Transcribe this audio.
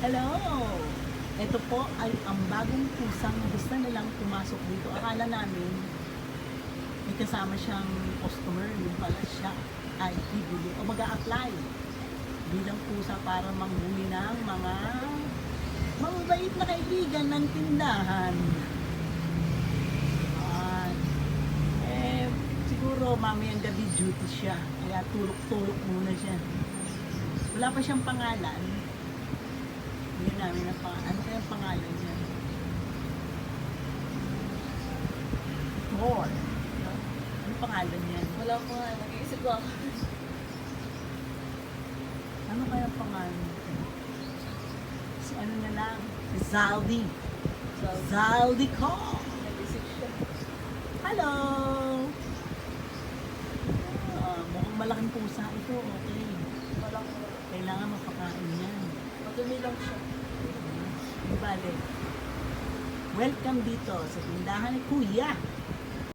Hello! Ito po ay ang bagong pusang gusto nilang pumasok dito. Akala namin may kasama siyang customer, yung pala siya ay bibili o mag-a-apply bilang pusa para manghuli ng mga mababait na kaibigan ng tindahan. At, siguro mamayang gabi duty siya, kaya tulok-tulok muna siya. Wala pa siyang pangalan. Hindi namin na ano kaya ang pangalan niya? Thor. Ano pangalan niya? Wala ko nga, nag-iisip ko ako. Ano kaya ang pangalan niya? Si ano na lang? Si Zaldi. So, Zaldi ko! nag-isip siya. Hello! Mukhang malaking pusa ito. Okay. Walang, Kailangan mapakain yan. madumi lang siya. Di bale. Welcome dito sa tindahan ni Kuya.